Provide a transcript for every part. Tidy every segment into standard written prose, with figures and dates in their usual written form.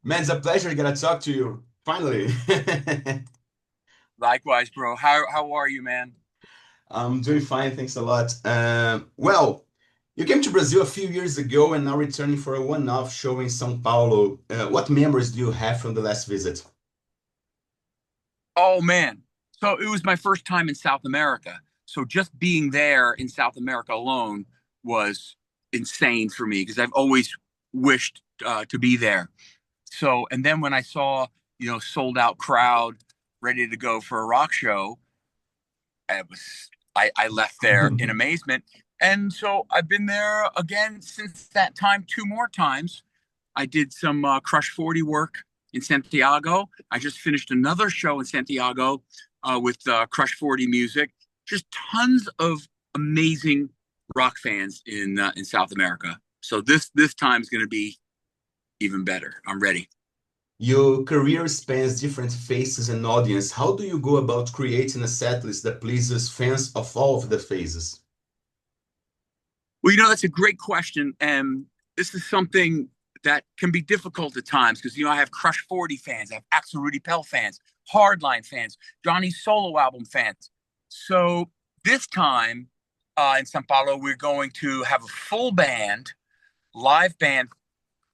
Man, it's a pleasure to get to talk to you. Finally. Likewise, bro. How are you, man? I'm doing fine, thanks a lot. Well, you came to Brazil a few years ago and now returning for a one-off show in São Paulo. What memories do you have from the last visit? Oh man. So it was my first time in South America. So just being there in South America alone was insane for me because I've always wished to be there. So and then when I saw, sold out crowd ready to go for a rock show, I left there in amazement. And so I've been there again since that time, two more times. I did some Crush 40 work in Santiago. I just finished another show in Santiago with Crush 40 music. Just tons of amazing rock fans in South America. So this time is going to be even better. I'm ready. Your career spans different phases and audience. How do you go about creating a setlist that pleases fans of all of the phases? Well, that's a great question, and this is something that can be difficult at times because I have Crush 40 fans, I have Axel Rudi Pell fans, Hardline fans, Johnny's solo album fans. So this time in São Paulo, we're going to have a full band, live band,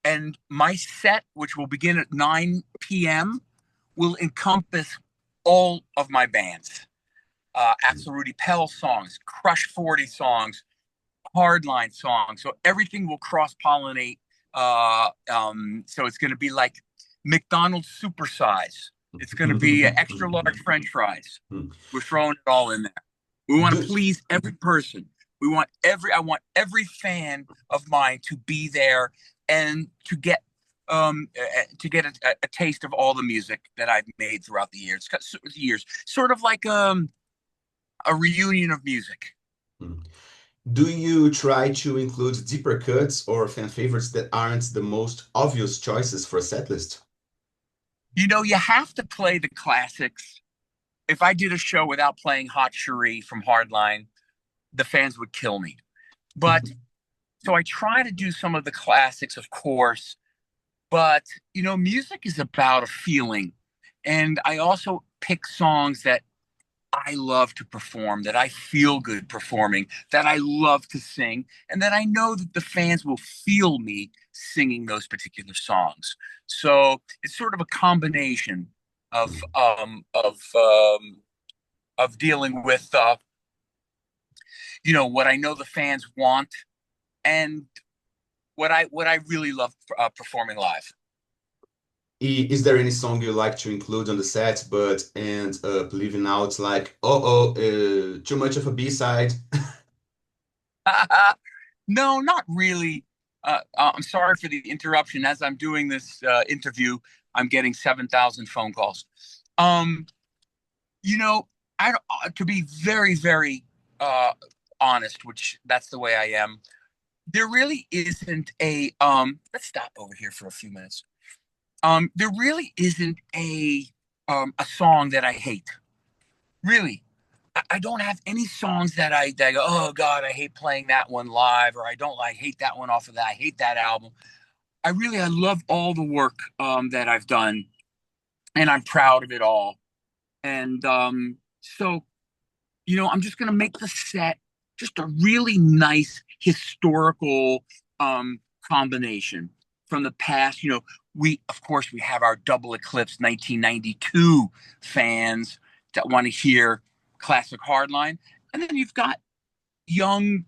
and my set, which will begin at 9 p.m., will encompass all of my bands. Axel Rudi Pell songs, Crush 40 songs, Hardline songs. So everything will cross pollinate. So it's going to be like McDonald's supersize. It's going to be extra large French fries. We're throwing it all in there. We want to Do, please every person. I want every fan of mine to be there and to get a taste of all the music that I've made throughout the years. Sort of like a reunion of music. do you try to include deeper cuts or fan favorites that aren't the most obvious choices for a setlist? You have to play the classics. If I did a show without playing Hot Cherie from Hardline, the fans would kill me. But so I try to do some of the classics, of course. But music is about a feeling, and I also pick songs that I love to perform, that I feel good performing, that I love to sing, and that I know that the fans will feel me singing those particular songs. So it's sort of a combination of um, of um, of dealing with what I know the fans want and what I really love performing live. Is there any song you like to include on the set, but end up leaving out like, too much of a B-side? No, not really. I'm sorry for the interruption. As I'm doing this interview, I'm getting 7,000 phone calls. Um, you know, to be very, very honest, which that's the way I am. There really isn't a Let's stop over here for a few minutes. There really isn't a song that I hate. Really, I don't have any songs that I go, oh God, I hate playing that one live, or I hate that one off of that. I hate that album. I love all the work that I've done, and I'm proud of it all. And so I'm just gonna make the set just a really nice historical combination from the past. We of course we have our double eclipse 1992 fans that want to hear classic hardline, and then you've got young,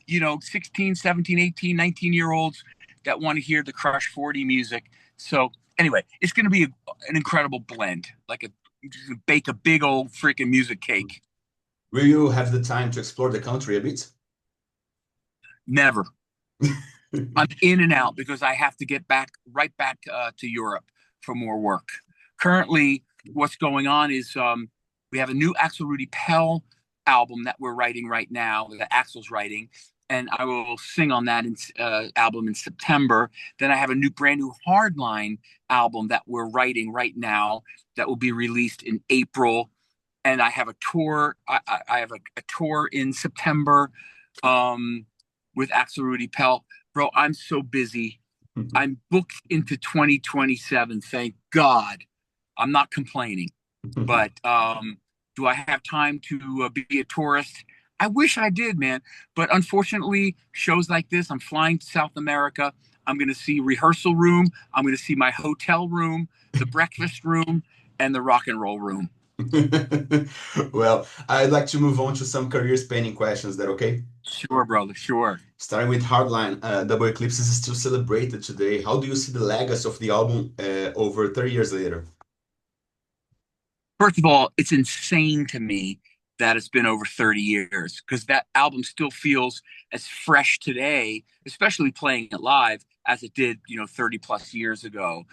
16, 17, 18, 19 year olds that want to hear the Crush 40 music. So anyway, it's going to be an incredible blend, like just bake a big old freaking music cake. Will you have the time to explore the country a bit? Never. I'm in and out because I have to get right back to Europe for more work. Currently, what's going on is we have a new Axel Rudi Pell album that we're writing right now, that Axel's writing, and I will sing on that album in September. Then I have a brand new Hardline album that we're writing right now that will be released in April. And I have a tour. I have a tour in September um, with Axel Rudi Pell. Bro, I'm so busy. I'm booked into 2027. Thank God. I'm not complaining. But do I have time to be a tourist? I wish I did, man. But unfortunately, shows like this, I'm flying to South America. I'm going to see rehearsal room. I'm going to see my hotel room, the breakfast room, and the rock and roll room. Well, I'd like to move on to some career spanning questions. Is that okay? Sure, brother. Sure. Starting with Hardline, Double Eclipse is still celebrated today. How do you see the legacy of the album over 30 years later? First of all, it's insane to me that it's been over 30 years because that album still feels as fresh today, especially playing it live, as it did, 30 plus years ago.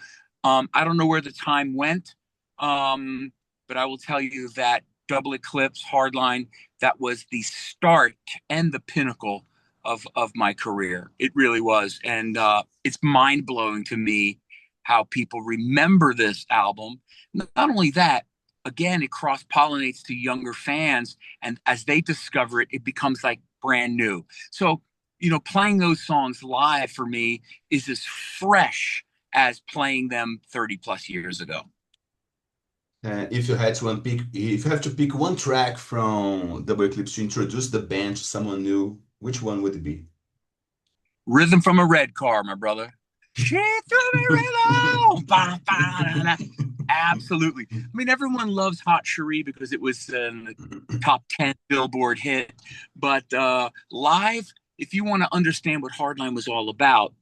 I don't know where the time went, but I will tell you that Double Eclipse, Hardline, that was the start and the pinnacle of my career. It really was. And it's mind blowing to me how people remember this album. Not only that, again, it cross pollinates to younger fans. And as they discover it, it becomes like brand new. So, playing those songs live for me is as fresh as playing them 30 plus years ago. If you had to unpick, if you have to pick one track from Double Eclipse to introduce the band to someone new, which one would it be? Rhythm from a Red Car, my brother. She threw me rhythm. Ba, ba, da, da. Absolutely. I mean, everyone loves Hot Cherie because it was a top 10 Billboard hit. But live, if you want to understand what Hardline was all about,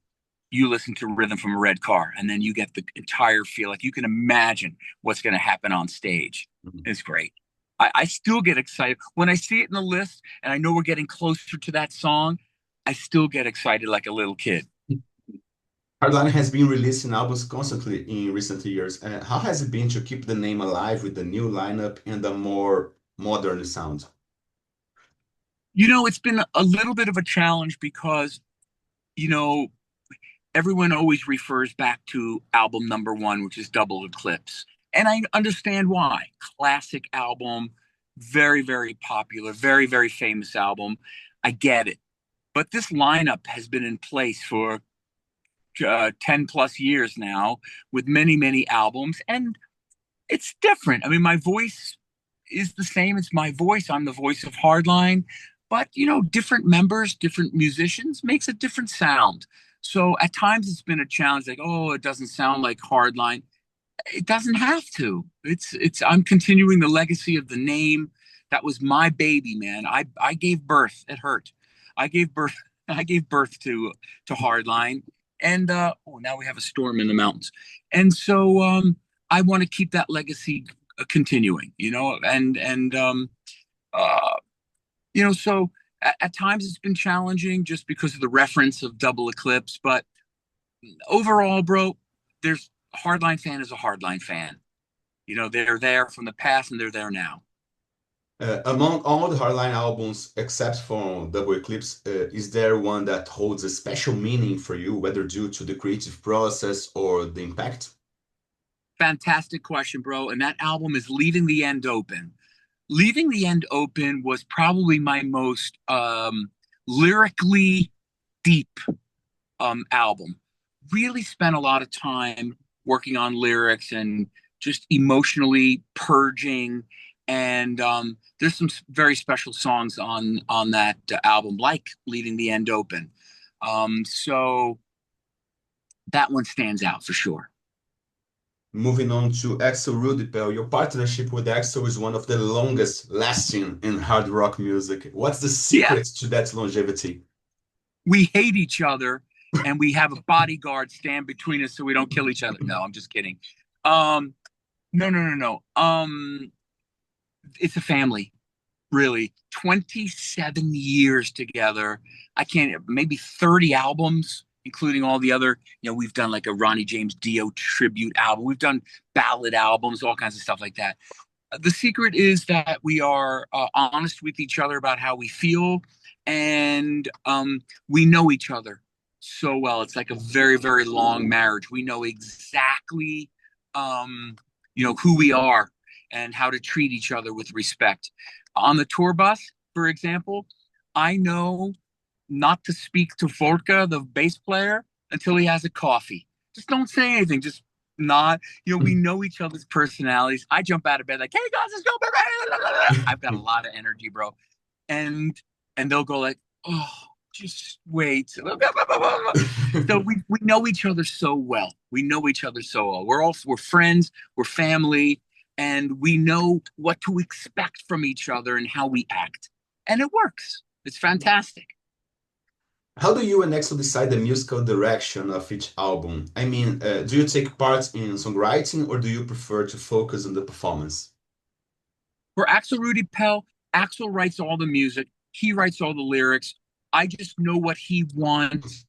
you listen to Rhythm from a Red Car, and then you get the entire feel. Like you can imagine what's going to happen on stage. It's great. I still get excited when I see it in the list, and I know we're getting closer to that song. I still get excited like a little kid. Hardline has been releasing albums constantly in recent years. How has it been to keep the name alive with the new lineup and a more modern sound? It's been a little bit of a challenge because, you know, everyone always refers back to album number one, which is Double Eclipse. And I understand why. Classic album, very, very popular, very, very famous album. I get it. But this lineup has been in place for 10 plus years now with many, many albums. And it's different. I mean, my voice is the same. It's my voice. I'm the voice of Hardline. But, different members, different musicians makes a different sound. So at times it's been a challenge, like, oh, it doesn't sound like Hardline. It doesn't have to. I'm continuing the legacy of the name. That was my baby, man. I gave birth. It hurt. I gave birth. I gave birth to Hardline, and now we have a storm in the mountains, and so I want to keep that legacy continuing. Uh, So at times it's been challenging just because of the reference of Double Eclipse, but overall, bro, there's Hardline fan is a Hardline fan. They're there from the past and they're there now. Among all the Hardline albums, except for Double Eclipse, is there one that holds a special meaning for you, whether due to the creative process or the impact? Fantastic question, bro. And that album is Leaving the End Open. Leaving the End Open was probably my most lyrically deep album. Really spent a lot of time working on lyrics and just emotionally purging. And there's some very special songs on that album, like Leaving the End Open. So that one stands out for sure. Moving on to Axel Rudi Pell, your partnership with Axel is one of the longest lasting in hard rock music. What's the secret to that longevity? We hate each other and we have a bodyguard stand between us so we don't kill each other. No, I'm just kidding. No. It's a family, really. 27 years together. I can't, maybe 30 albums, including all the other, we've done like a Ronnie James Dio tribute album. We've done ballad albums, all kinds of stuff like that. The secret is that we are honest with each other about how we feel, and we know each other so well. It's like a very, very long marriage. We know exactly, who we are and how to treat each other with respect. On the tour bus, for example, I know not to speak to Volker, the bass player, until he has a coffee. Just don't say anything. Just nod. We know each other's personalities. I jump out of bed like, "Hey guys, let's go!" I've got a lot of energy, bro. And they'll go like, "Oh, just wait." So we know each other so well. We know each other so well. We're friends. We're family, and we know what to expect from each other and how we act. And it works. It's fantastic. How do you and Axel decide the musical direction of each album? I mean, do you take part in songwriting or do you prefer to focus on the performance? For Axel Rudi Pell, Axel writes all the music. He writes all the lyrics. I just know what he wants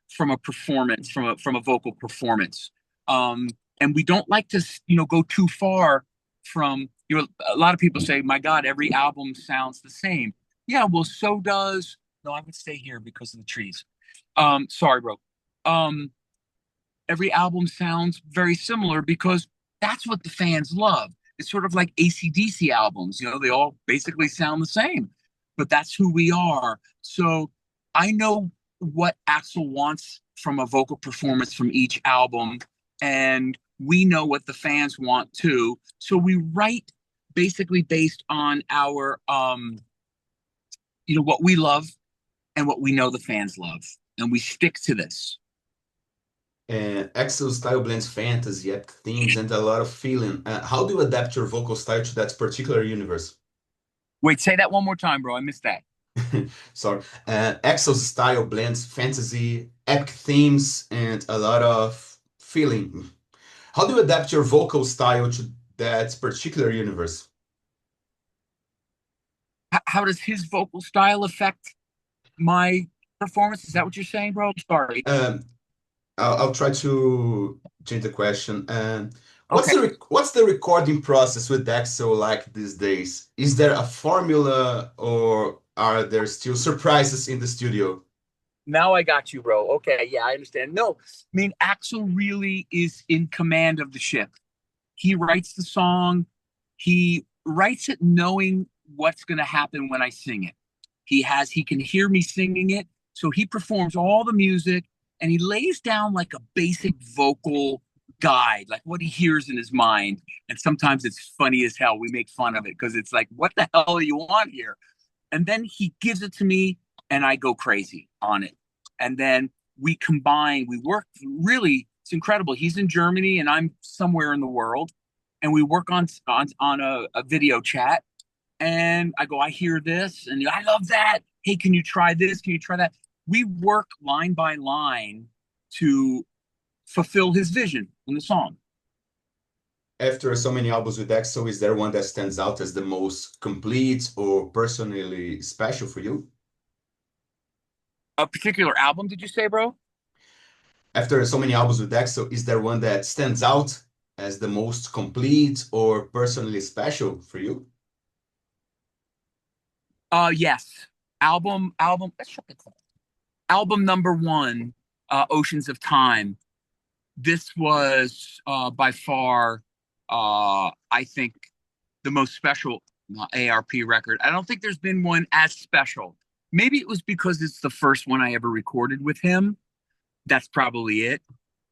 from a performance, from a vocal performance. And we don't like to, go too far from, a lot of people say, "My God, every album sounds the same." Yeah, well, so does. No, I would stay here because of the trees. Sorry, bro. Every album sounds very similar because that's what the fans love. It's sort of like AC/DC albums. They all basically sound the same, but that's who we are. So I know what Axel wants from a vocal performance from each album, and we know what the fans want too. So we write basically based on our, what we love and what we know the fans love, and we stick to this. And Axel's style blends fantasy, epic themes, and a lot of feeling. How do you adapt your vocal style to that particular universe? Wait, say that one more time, bro. I missed that. Sorry. Axel's style blends fantasy, epic themes, and a lot of feeling. How do you adapt your vocal style to that particular universe? How does his vocal style affect my performance? Is that what you're saying, bro? Sorry. I'll try to change the question. What's Okay. what's the recording process with Axel like these days? Is there a formula or are there still surprises in the studio? Now I got you, bro. Okay, yeah, I understand. No, I mean, Axel really is in command of the ship. He writes the song. He writes it knowing what's going to happen when I sing it. He can hear me singing it. So he performs all the music and he lays down like a basic vocal guide, like what he hears in his mind. And sometimes it's funny as hell. We make fun of it because it's like, what the hell do you want here? And then he gives it to me and I go crazy on it. And then we combine, we work really, it's incredible. He's in Germany and I'm somewhere in the world. And we work on a video chat. And I go, I hear this, and I love that. Hey, can you try this? Can you try that? We work line by line to fulfill his vision in the song. After so many albums with Axel, is there one that stands out as the most complete or personally special for you? A particular album, did you say, bro? After so many albums with Axel, is there one that stands out as the most complete or personally special for you? Yes. Let's shut the call. Album number one, Oceans of Time. This was by far, I think, the most special ARP record. I don't think there's been one as special. Maybe it was because it's the first one I ever recorded with him. That's probably it.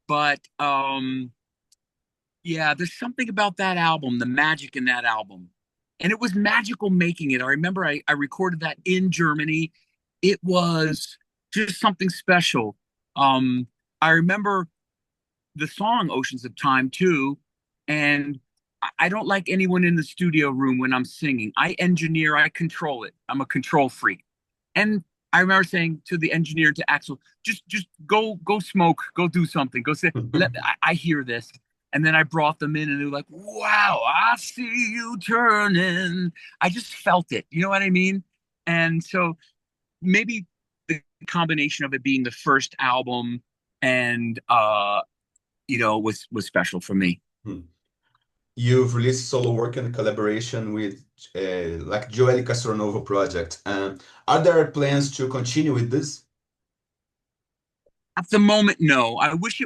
But yeah, there's something about that album, the magic in that album. And it was magical making it. I remember I recorded that in Germany. It was just something special. I remember the song Oceans of Time too. And I don't like anyone in the studio room when I'm singing. I engineer, I control it. I'm a control freak. And I remember saying to the engineer, to Axel, just go smoke, go do something, go say, I hear this. And then I brought them in and they were like, wow, I see you turning. I just felt it. You know what I mean? And so maybe the combination of it being the first album and, was special for me. You've released solo work in collaboration with like Gioeli Castronova project. Are there plans to continue with this? At the moment, no. I wish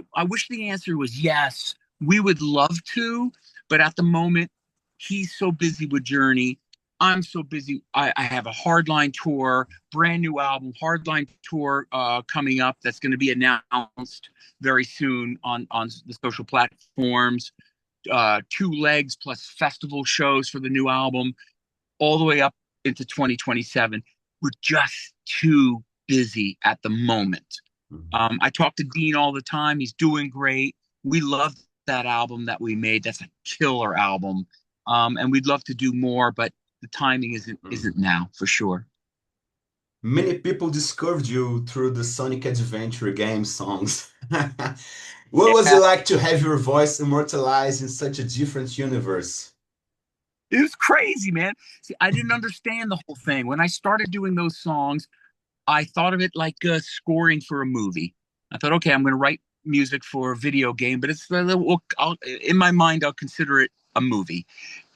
the answer was yes. We would love to, but at the moment, he's so busy with Journey. I'm so busy. I have a Hardline tour, brand new album, Hardline tour coming up that's going to be announced very soon on the social platforms. Two legs plus festival shows for the new album, all the way up into 2027. We're just too busy at the moment. I talk to Dean all the time. He's doing great. We love that album that we made. That's a killer album. And we'd love to do more, but the timing isn't now for sure. Many people discovered you through the Sonic Adventure game songs. What was it Yeah, like to have your voice immortalized in such a different universe? it was crazy, man. See, I didn't understand the whole thing. When I started doing those songs, I thought of it like scoring for a movie. I thought, okay, I'm going to write music for a video game, but in my mind, I'll consider it a movie.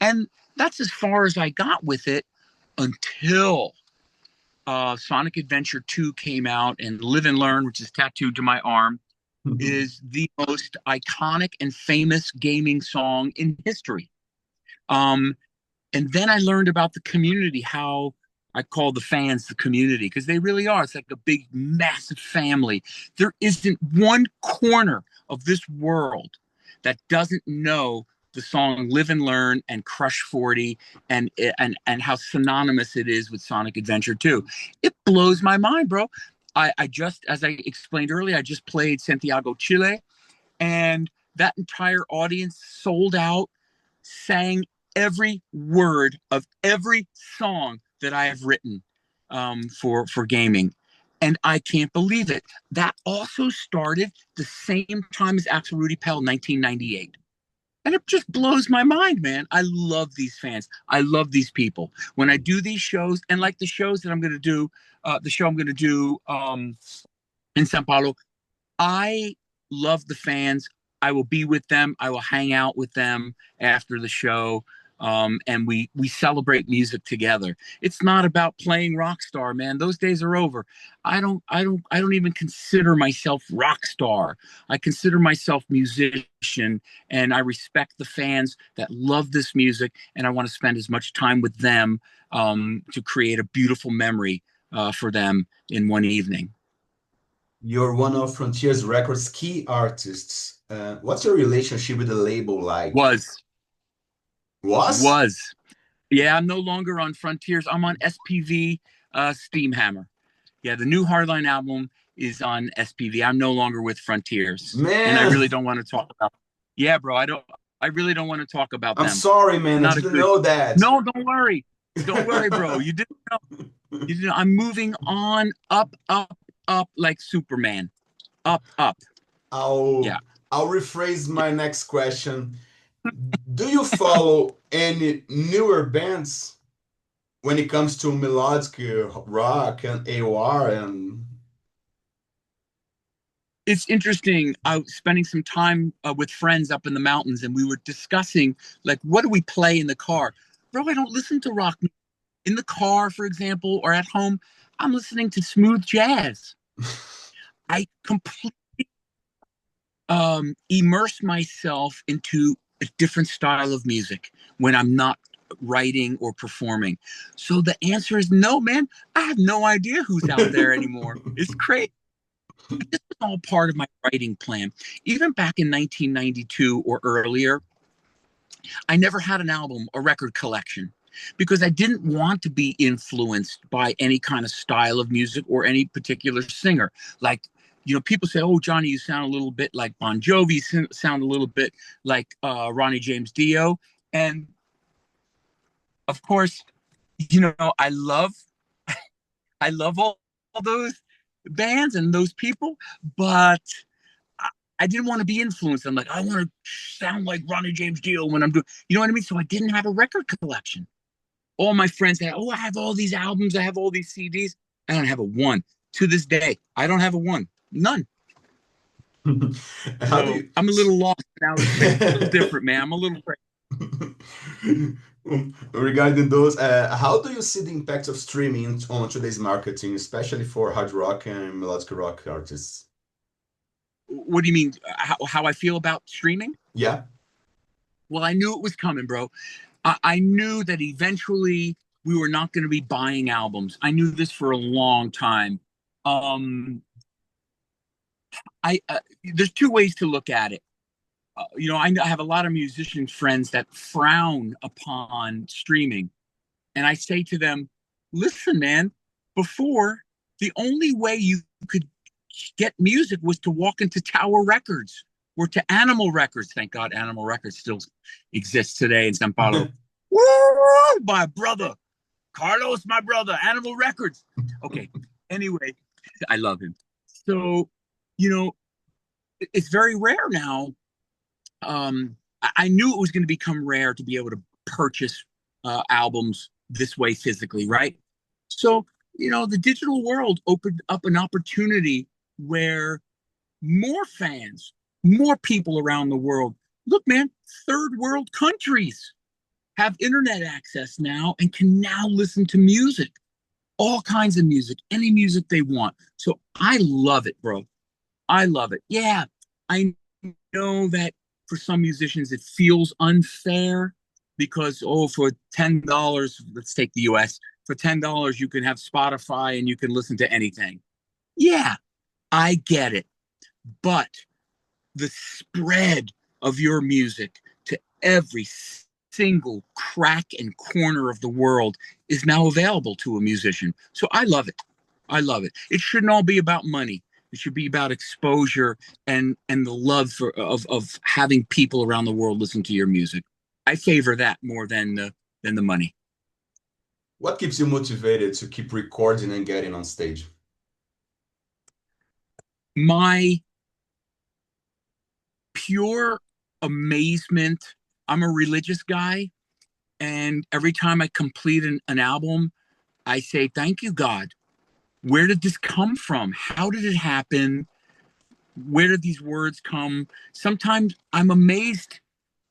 And that's as far as I got with it until Sonic Adventure 2 came out, and Live and Learn, which is tattooed to my arm, is the most iconic and famous gaming song in history. And then I learned about the community, how I call the fans the community, because they really are. It's like a big, massive family. There isn't one corner of this world that doesn't know the song Live and Learn and Crush 40 and how synonymous it is with Sonic Adventure 2. It blows my mind, bro. I just, as I explained earlier, I just played Santiago, Chile, and that entire audience sold out, sang every word of every song that I have written for gaming. And I can't believe it. That also started the same time as Axel Rudi Pell, 1998. And it just blows my mind, man. I love these fans. I love these people. When I do these shows, and like the shows that I'm going to do, the show I'm going to do in São Paulo, I love the fans. I will be with them. I will hang out with them after the show. And we celebrate music together. It's not about playing rock star, man. Those days are over. I don't even consider myself rock star. I consider myself musician, and I respect the fans that love this music, and I want to spend as much time with them to create a beautiful memory for them in one evening. You're one of Frontiers Records' key artists. What's your relationship with the label like? Was Was? was Yeah, I'm no longer on Frontiers. I'm on SPV Steamhammer. Yeah, the new Hardline album is on SPV. I'm no longer with Frontiers, and I Man, really don't want to talk about. Yeah, bro, I don't. I really don't want to talk about I'm them. sorry, man. I Not a didn't good. know that. No, don't worry. Don't worry, bro. You didn't know. You didn't know. I'm moving on, up, up, up, like Superman. Up, up. I'll Yeah. I'll rephrase my next question. Do you follow any newer bands when it comes to melodic rock and AOR and It's interesting. I was spending some time with friends up in the mountains, and we were discussing, like, what do we play in the car? Bro, I don't listen to rock in the car, for example, or at home. I'm listening to smooth jazz. I completely immerse myself into a different style of music when I'm not writing or performing. So the answer is no, man. I have no idea who's out there anymore. It's crazy. This was all part of my writing plan. Even back in 1992 or earlier, I never had an album or record collection because I didn't want to be influenced by any kind of style of music or any particular singer. Like, people say, "Oh, Johnny, you sound a little bit like Bon Jovi, sound a little bit like Ronnie James Dio." And of course, I love all those bands and those people, but I didn't want to be influenced. I'm like, I want to sound like Ronnie James Dio when I'm doing, you know what I mean? So I didn't have a record collection. All my friends had, "Oh, I have all these albums, I have all these CDs." I don't have a one. To this day, I don't have a one. None. how do So you I'm a little lost now. It's a little different, man. I'm a little regarding those, how do you see the impact of streaming on today's marketing, especially for hard rock and melodic rock artists? What do you mean? How I feel about streaming? Yeah. Well, I knew it was coming, bro. I knew that eventually we were not going to be buying albums. I knew this for a long time. I There's two ways to look at it. I have a lot of musician friends that frown upon streaming, and I say to them, "Listen, man. Before, the only way you could get music was to walk into Tower Records or to Animal Records. Thank God, Animal Records still exists today in São Paulo. Woo, my brother, Carlos, my brother, Animal Records. Okay. Anyway, I love him. So, it's very rare now. I knew it was going to become rare to be able to purchase albums this way physically, right? So, the digital world opened up an opportunity where more fans, more people around the world, look, man, third world countries have internet access now and can now listen to music, all kinds of music, any music they want. So I love it, bro. I love it. Yeah, I know that for some musicians it feels unfair because, for $10, let's take the US, for $10 you can have Spotify and you can listen to anything. Yeah, I get it. But the spread of your music to every single crack and corner of the world is now available to a musician. So I love it. I love it. It shouldn't all be about money. It should be about exposure and the love of having people around the world listen to your music. I favor that more than the money. What keeps you motivated to keep recording and getting on stage? My pure amazement. I'm a religious guy, and every time I complete an album, I say, thank you, God. Where did this come from? How did it happen? Where did these words come? Sometimes I'm amazed,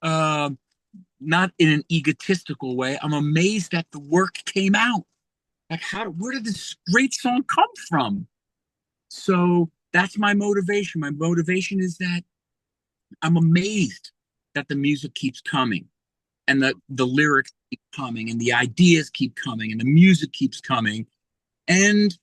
not in an egotistical way. I'm amazed that the work came out. Like, where did this great song come from? So that's my motivation. My motivation is that I'm amazed that the music keeps coming and the lyrics keep coming and the ideas keep coming and the music keeps coming. And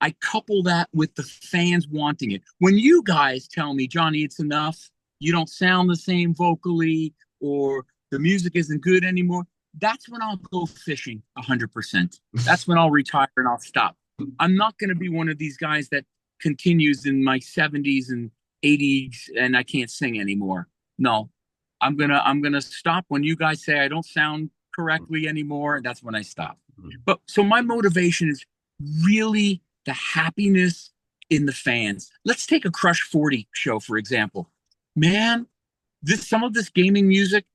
I couple that with the fans wanting it. When you guys tell me, Johnny, it's enough, you don't sound the same vocally, or the music isn't good anymore, that's when I'll go fishing 100%. That's when I'll retire and I'll stop. I'm not going to be one of these guys that continues in my 70s and 80s and I can't sing anymore. No, I'm gonna stop when you guys say I don't sound correctly anymore. That's when I stop. But so my motivation is really the happiness in the fans. Let's take a Crush 40 show, for example. Man, some of this gaming music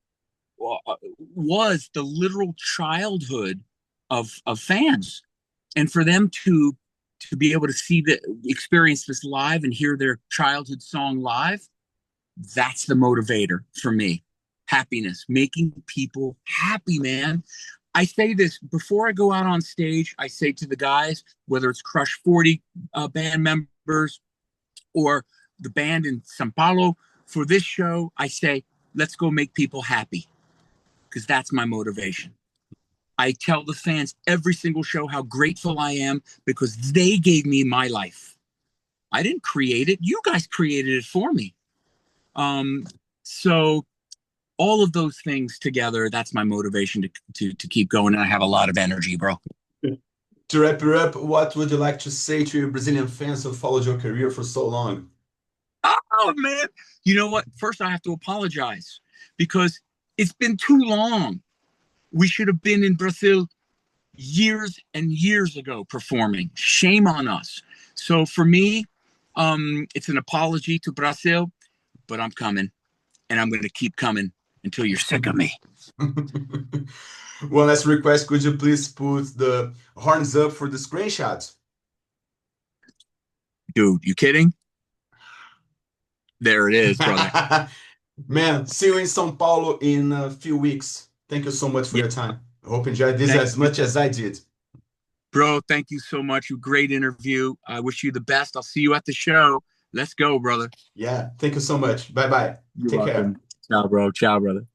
was the literal childhood of fans. And for them to be able to experience this live and hear their childhood song live, that's the motivator for me. Happiness, making people happy, man. I say this before I go out on stage. I say to the guys, whether it's Crush 40 band members or the band in São Paulo, for this show, I say, let's go make people happy, because that's my motivation. I tell the fans every single show how grateful I am because they gave me my life. I didn't create it. You guys created it for me. So all of those things together, that's my motivation to keep going. And I have a lot of energy, bro. To wrap it up, what would you like to say to your Brazilian fans who followed your career for so long? Oh, man. You know what? First, I have to apologize because it's been too long. We should have been in Brazil years and years ago performing. Shame on us. So for me, it's an apology to Brazil, but I'm coming, and I'm going to keep coming until you're sick of me. One last request. Could you please put the horns up for the screenshots? Dude, you kidding? There it is, brother. Man, see you in São Paulo in a few weeks. Thank you so much for your time. I hope you enjoyed this as much as I did. Bro, thank you so much. Great interview. I wish you the best. I'll see you at the show. Let's go, brother. Yeah, thank you so much. Bye-bye. Take care. Ciao, bro. Ciao, brother.